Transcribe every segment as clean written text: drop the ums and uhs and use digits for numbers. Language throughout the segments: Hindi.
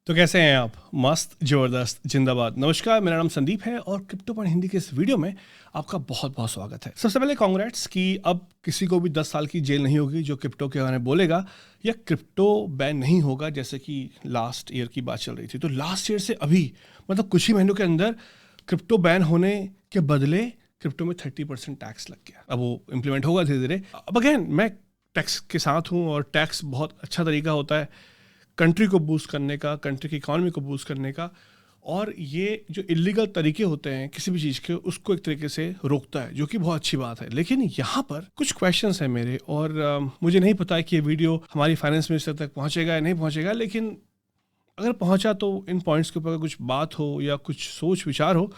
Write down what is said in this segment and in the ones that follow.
तो कैसे हैं आप? मस्त, ज़बरदस्त, जिंदाबाद। नमस्कार, मेरा नाम संदीप है और क्रिप्टो पॉइंट हिंदी के इस वीडियो में आपका बहुत बहुत स्वागत है। सबसे पहले कांग्रेट्स कि अब किसी को भी 10 साल की जेल नहीं होगी जो क्रिप्टो के बारे में बोलेगा, या क्रिप्टो बैन नहीं होगा जैसे कि लास्ट ईयर की बात चल रही थी। तो लास्ट ईयर से अभी मतलब कुछ ही महीनों के अंदर क्रिप्टो बैन होने के बदले क्रिप्टो में 30% टैक्स लग गया। अब वो इम्प्लीमेंट होगा धीरे धीरे। अब अगेन मैं टैक्स के साथ हूँ और टैक्स बहुत अच्छा तरीका होता है कंट्री को बूस्ट करने का, कंट्री की इकॉनमी को बूस्ट करने का, और ये जो इलीगल तरीके होते हैं किसी भी चीज़ के उसको एक तरीके से रोकता है, जो कि बहुत अच्छी बात है। लेकिन यहाँ पर कुछ क्वेश्चंस हैं मेरे, और मुझे नहीं पता है कि ये वीडियो हमारी फाइनेंस मिनिस्टर तक पहुँचेगा या नहीं पहुँचेगा, लेकिन अगर पहुँचा तो इन पॉइंट्स के ऊपर कुछ बात हो या कुछ सोच विचार हो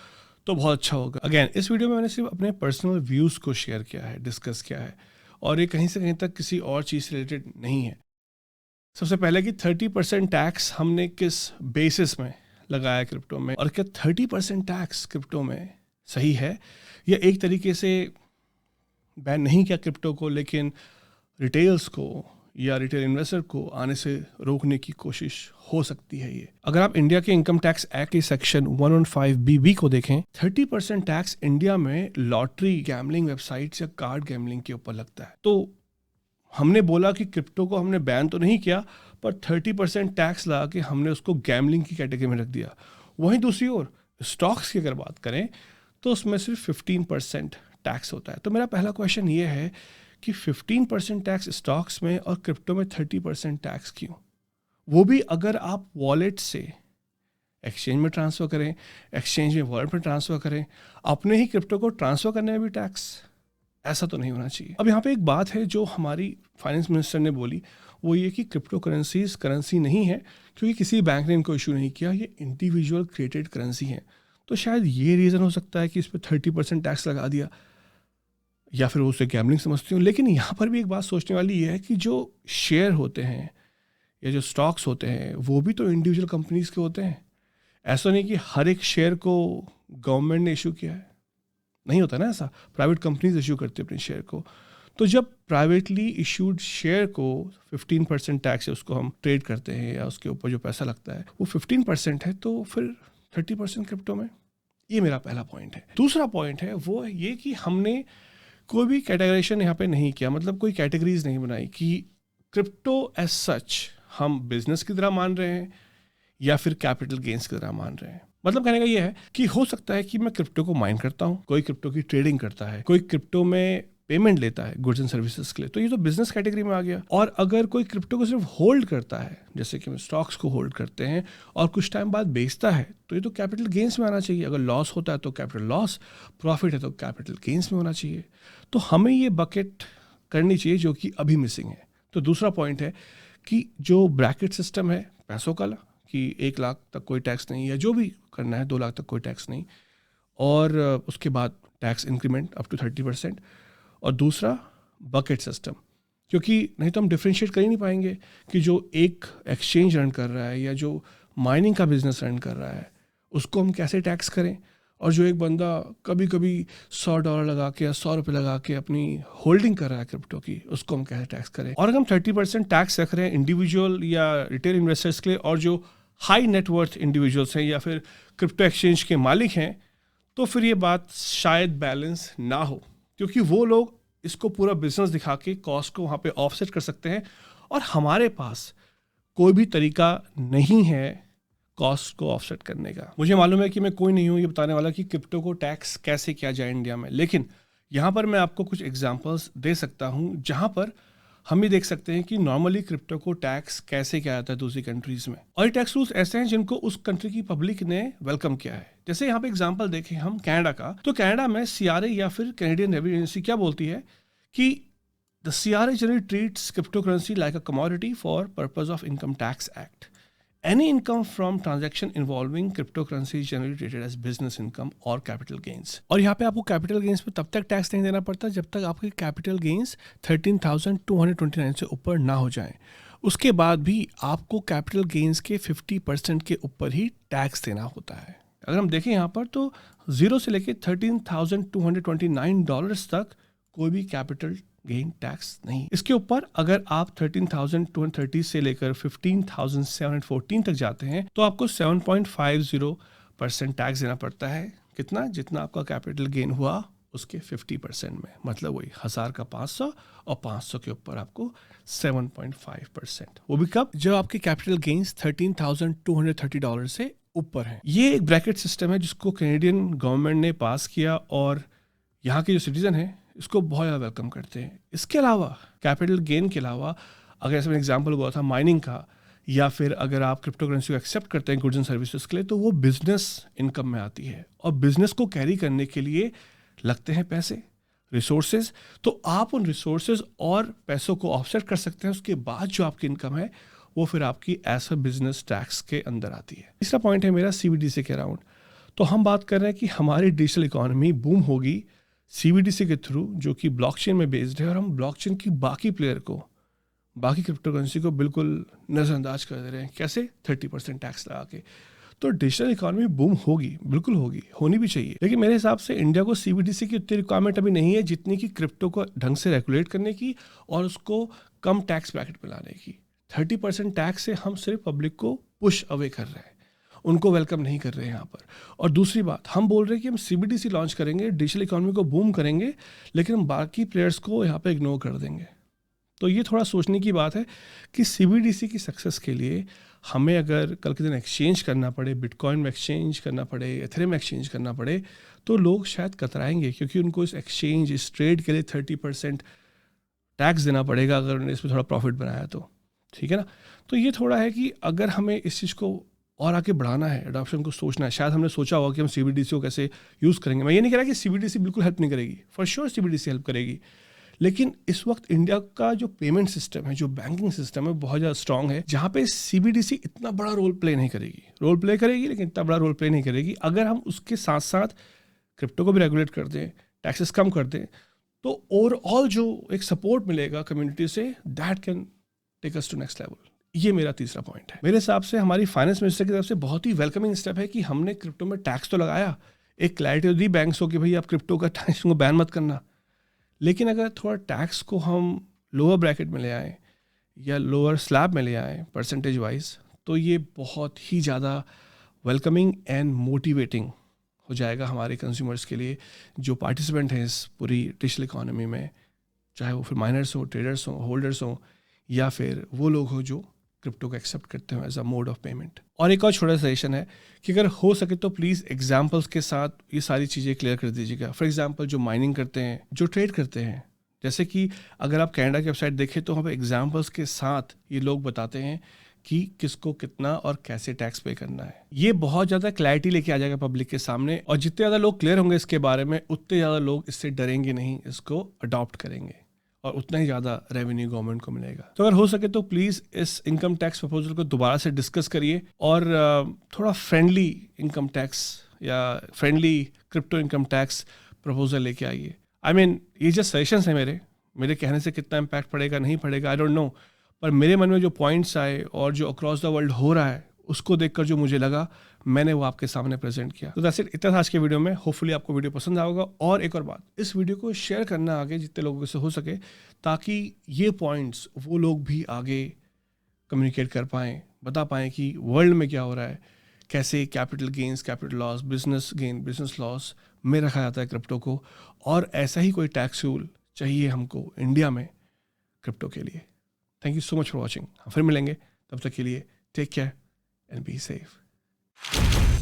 तो बहुत अच्छा होगा। अगेन इस वीडियो में मैंने सिर्फ अपने पर्सनल व्यूज़ को शेयर किया है, डिस्कस किया है, और ये कहीं से कहीं तक किसी और चीज़ से रिलेटेड नहीं है। सबसे पहले कि 30% टैक्स हमने किस बेसिस में लगाया क्रिप्टो में, और क्या 30% टैक्स क्रिप्टो में सही है, या एक तरीके से बैन नहीं किया क्रिप्टो को लेकिन रिटेल्स को या रिटेल इन्वेस्टर को आने से रोकने की कोशिश हो सकती है। ये अगर आप इंडिया के इनकम टैक्स एक्ट के सेक्शन 115BB को देखें, 30% टैक्स इंडिया में लॉटरी, गैमलिंग वेबसाइट्स या कार्ड गैमलिंग के ऊपर लगता है। तो हमने बोला कि क्रिप्टो को हमने बैन तो नहीं किया, पर 30% टैक्स लगा के हमने उसको गैमलिंग की कैटेगरी में रख दिया। वहीं दूसरी ओर स्टॉक्स की अगर बात करें तो उसमें सिर्फ 15% टैक्स होता है। तो मेरा पहला क्वेश्चन ये है कि 15% टैक्स स्टॉक्स में और क्रिप्टो में 30% टैक्स क्यों? वो भी अगर आप वॉलेट से एक्सचेंज में ट्रांसफ़र करें, एक्सचेंज में वॉलेट में ट्रांसफ़र करें, अपने ही क्रिप्टो को ट्रांसफ़र करने में भी टैक्स। ऐसा तो नहीं होना चाहिए। अब यहाँ पे एक बात है जो हमारी फाइनेंस मिनिस्टर ने बोली, वो ये कि क्रिप्टो करेंसीज करेंसी नहीं है क्योंकि किसी बैंक ने इनको इशू नहीं किया, ये इंडिविजुअल क्रिएटेड करेंसी है। तो शायद ये रीज़न हो सकता है कि इस पर 30% टैक्स लगा दिया, या फिर वो उसे गैमलिंग समझती हूँ। लेकिन यहाँ पर भी एक बात सोचने वाली ये है कि जो शेयर होते हैं या जो स्टॉक्स होते हैं वो भी तो इंडिविजुअल कंपनीज के होते हैं। ऐसा नहीं कि हर एक शेयर को गवर्नमेंट ने इशू किया है, नहीं होता ना ऐसा। प्राइवेट कंपनीज इशू करती है अपने शेयर को। तो जब प्राइवेटली इशूड शेयर को 15% टैक्स है, उसको हम ट्रेड करते हैं या उसके ऊपर जो पैसा लगता है वो 15% है, तो फिर 30% क्रिप्टो में। ये मेरा पहला पॉइंट है। दूसरा पॉइंट है वो ये कि हमने कोई भी कैटेगराइजेशन यहाँ पे नहीं किया, मतलब कोई कैटेगरीज नहीं बनाई कि क्रिप्टो एज सच हम बिजनेस की तरह मान रहे हैं या फिर कैपिटल गेन्स की तरह मान रहे हैं। मतलब कहने का ये है कि हो सकता है कि मैं क्रिप्टो को माइन करता हूँ, कोई क्रिप्टो की ट्रेडिंग करता है, कोई क्रिप्टो में पेमेंट लेता है गुड्स एंड सर्विसेज के लिए, तो ये तो बिजनेस कैटेगरी में आ गया। और अगर कोई क्रिप्टो को सिर्फ होल्ड करता है, जैसे कि स्टॉक्स को होल्ड करते हैं और कुछ टाइम बाद बेचता है, तो ये तो कैपिटल गेन्स में आना चाहिए। अगर लॉस होता है तो कैपिटल लॉस, प्रॉफिट है तो कैपिटल गेन्स में होना चाहिए। तो हमें ये बकेट करनी चाहिए जो कि अभी मिसिंग है। तो दूसरा पॉइंट है कि जो ब्रैकेट सिस्टम है पैसों का, कि 1 लाख तक कोई टैक्स नहीं, या जो भी करना है 2 लाख तक कोई टैक्स नहीं, और उसके बाद टैक्स इंक्रीमेंट अप टू 30%, और दूसरा बकेट सिस्टम, क्योंकि नहीं तो हम डिफ्रेंशिएट कर ही नहीं पाएंगे कि जो एक एक्सचेंज रन कर रहा है या जो माइनिंग का बिजनेस रन कर रहा है उसको हम कैसे टैक्स करें, और जो एक बंदा कभी कभी $100 लगा के या $100 लगा के अपनी होल्डिंग कर रहा है क्रिप्टो की, उसको हम कैसे टैक्स करें। और अगर हम 30% टैक्स रख रहे हैं इंडिविजुअल या रिटेल इन्वेस्टर्स के लिए, और जो हाई नेटवर्थ इंडिविजुअल्स हैं या फिर क्रिप्टो एक्सचेंज के मालिक हैं, तो फिर ये बात शायद बैलेंस ना हो, क्योंकि वो लोग इसको पूरा बिजनेस दिखा के कॉस्ट को वहाँ पे ऑफसेट कर सकते हैं, और हमारे पास कोई भी तरीका नहीं है कॉस्ट को ऑफसेट करने का। मुझे मालूम है कि मैं कोई नहीं हूँ ये बताने वाला कि क्रिप्टो को टैक्स कैसे किया जाए इंडिया में, लेकिन यहाँ पर मैं आपको कुछ एग्जांपल्स दे सकता हूँ जहाँ पर हम ये देख सकते हैं कि नॉर्मली क्रिप्टो को टैक्स कैसे किया जाता है दूसरी कंट्रीज में, और ये टैक्स रूल्स ऐसे हैं जिनको उस कंट्री की पब्लिक ने वेलकम किया है। जैसे यहाँ पे एग्जांपल देखें हम कनाडा का, तो कनाडा में CRA या फिर कैनेडियन रेवेन्यू एजेंसी क्या बोलती है कि the CRA generally treats crypto currency like a commodity for purpose of income tax act. Any income from transaction involving cryptocurrency is generally treated as business income or capital gains. और यहाँ पे आपको capital gains पे तब तक टैक्स नहीं देना पड़ता जब तक आपके capital gains 13,229 से ऊपर ना हो जाएं। उसके बाद भी आपको capital gains के 50% के ऊपर ही टैक्स देना होता है। अगर हम देखें यहाँ पर तो 0 से लेके $13,229 तक कोई भी कैपिटल गेन टैक्स नहीं। इसके ऊपर अगर आप 13,230 से लेकर 15,714 तक जाते हैं तो आपको 7.50% टैक्स देना पड़ता है। कितना? जितना आपका कैपिटल गेन हुआ उसके 50% में, मतलब वही 1000 का 500 और 500 के ऊपर आपको 7.5%। वो भी कब? जब आपके कैपिटल गेन्स $13,230 से ऊपर है। ये एक ब्रैकेट सिस्टम है जिसको कैनेडियन गवर्नमेंट ने पास किया और यहाँ के जो सिटीजन हैं इसको बहुत ज़्यादा वेलकम करते हैं। इसके अलावा कैपिटल गेन के अलावा अगर ऐसा एग्जांपल हुआ था माइनिंग का, या फिर अगर आप क्रिप्टो करेंसी को एक्सेप्ट करते हैं गुड्स एंड सर्विसेज के लिए, तो वो बिजनेस इनकम में आती है और बिजनेस को कैरी करने के लिए लगते हैं पैसे, रिसोर्सेज। तो आप उन रिसोर्सेज और पैसों को ऑफसेट कर सकते हैं। उसके बाद जो आपकी इनकम है वो फिर आपकी एज अ बिजनेस टैक्स के अंदर आती है। तीसरा पॉइंट है मेरा CBDC के अराउंड। तो हम बात कर रहे हैं कि हमारी डिजिटल इकोनॉमी बूम होगी CBDC के थ्रू, जो कि ब्लॉकचेन में बेस्ड है, और हम ब्लॉकचेन की बाकी प्लेयर को, बाकी क्रिप्टो करेंसी को बिल्कुल नज़रअंदाज कर दे रहे हैं। कैसे? 30% टैक्स लगा के। तो डिजिटल इकोनॉमी बूम होगी, बिल्कुल होगी, होनी भी चाहिए। लेकिन मेरे हिसाब से इंडिया को CBDC की उतनी रिक्वायरमेंट अभी नहीं है जितनी कि क्रिप्टो को ढंग से रेगुलेट करने की और उसको कम टैक्स ब्रैकेट में लाने की। 30% टैक्स से हम सिर्फ पब्लिक को पुश अवे कर रहे हैं, उनको वेलकम नहीं कर रहे हैं यहाँ पर। और दूसरी बात, हम बोल रहे हैं कि हम CBDC लॉन्च करेंगे, डिजिटल इकोनॉमी को बूम करेंगे, लेकिन हम बाकी प्लेयर्स को यहाँ पे इग्नोर कर देंगे। तो ये थोड़ा सोचने की बात है कि CBDC की सक्सेस के लिए हमें अगर कल के दिन एक्सचेंज करना पड़े, बिटकॉइन में एक्सचेंज करना पड़े, एथेरियम में एक्सचेंज करना पड़े, तो लोग शायद कतराएंगे, क्योंकि उनको इस एक्सचेंज, इस ट्रेड के लिए 30% टैक्स देना पड़ेगा अगर उन्होंने इसमें थोड़ा प्रॉफिट बनाया तो। ठीक है ना? तो ये थोड़ा है कि अगर हमें इस चीज़ को और आगे बढ़ाना है, अडॉप्शन को सोचना है। शायद हमने सोचा होगा कि हम CBDC को कैसे यूज़ करेंगे। मैं ये नहीं कह रहा कि CBDC बिल्कुल हेल्प नहीं करेगी, फॉर श्योर CBDC हेल्प करेगी, लेकिन इस वक्त इंडिया का जो पेमेंट सिस्टम है, जो बैंकिंग सिस्टम है, बहुत ज़्यादा स्ट्रांग है, जहाँ पे CBDC इतना बड़ा रोल प्ले नहीं करेगी। रोल प्ले करेगी लेकिन इतना बड़ा रोल प्ले नहीं करेगी। अगर हम उसके साथ साथ क्रिप्टो को भी रेगुलेट कर दें, टैक्सेस कम कर दें, तो ओवरऑल जो एक सपोर्ट मिलेगा कम्युनिटी से, that can take us to next level. ये मेरा तीसरा पॉइंट है। मेरे हिसाब से हमारी फाइनेंस मिनिस्टर की तरफ से बहुत ही वेलकमिंग स्टेप है कि हमने क्रिप्टो में टैक्स तो लगाया, एक क्लैरिटी दी बैंक्स को कि भाई आप क्रिप्टो का टैक्स को बैन मत करना, लेकिन अगर थोड़ा टैक्स को हम लोअर ब्रैकेट में ले आएँ या लोअर स्लैब में ले आएँ परसेंटेज वाइज, तो ये बहुत ही ज़्यादा वेलकमिंग एंड मोटिवेटिंग हो जाएगा हमारे कंज्यूमर्स के लिए, जो पार्टिसिपेंट हैं इस पूरी डिजिटल इकोनॉमी में, चाहे वो फिर माइनर्स हो, ट्रेडर्स हो, होल्डर्स हो, या फिर वो लोग हो जो क्रिप्टो को एक्सेप्ट करते हो as a mode of payment. और एक और छोटा सजेशन है कि अगर हो सके तो प्लीज़ एग्जाम्पल्स के साथ ये सारी चीज़ें क्लियर कर दीजिएगा। फॉर एग्जाम्पल जो माइनिंग करते हैं, जो ट्रेड करते हैं, जैसे कि अगर आप कनाडा की वेबसाइट देखें तो वहाँ पे एग्जाम्पल्स के साथ ये लोग बताते हैं कि किसको कितना और कैसे टैक्स पे करना है। ये बहुत ज़्यादा क्लैरिटी लेके आ जाएगा पब्लिक के सामने, और जितने ज़्यादा लोग क्लियर होंगे इसके बारे में, उतने ज़्यादा लोग इससे डरेंगे नहीं, इसको अडॉप्ट करेंगे, और उतना ही ज़्यादा रेवेन्यू गवर्नमेंट को मिलेगा। तो अगर हो सके तो प्लीज़ इस इनकम टैक्स प्रपोजल को दोबारा से डिस्कस करिए और थोड़ा फ्रेंडली इनकम टैक्स या friendly crypto income tax proposal लेके आइए। आई मीन ये जस्ट सजेशंस हैं मेरे कहने से कितना इम्पैक्ट पड़ेगा नहीं पड़ेगा आई डोंट नो, पर मेरे मन में जो पॉइंट्स आए और जो अक्रॉस द वर्ल्ड हो रहा है उसको देखकर जो मुझे लगा, मैंने वो आपके सामने प्रेजेंट किया। तो दैट्स इट, इतना था आज के वीडियो में। होपफुली आपको वीडियो पसंद आएगा। और एक और बात, इस वीडियो को शेयर करना आगे जितने लोगों से हो सके, ताकि ये पॉइंट्स वो लोग भी आगे कम्युनिकेट कर पाएँ, बता पाएँ कि वर्ल्ड में क्या हो रहा है, कैसे capital gains, capital loss, business gain, business loss में रखा जाता है क्रिप्टो को, और ऐसा ही कोई टैक्स रूल चाहिए हमको इंडिया में क्रिप्टो के लिए। Thank you so much for watching. फिर मिलेंगे, तब तक के लिए take care and be safe.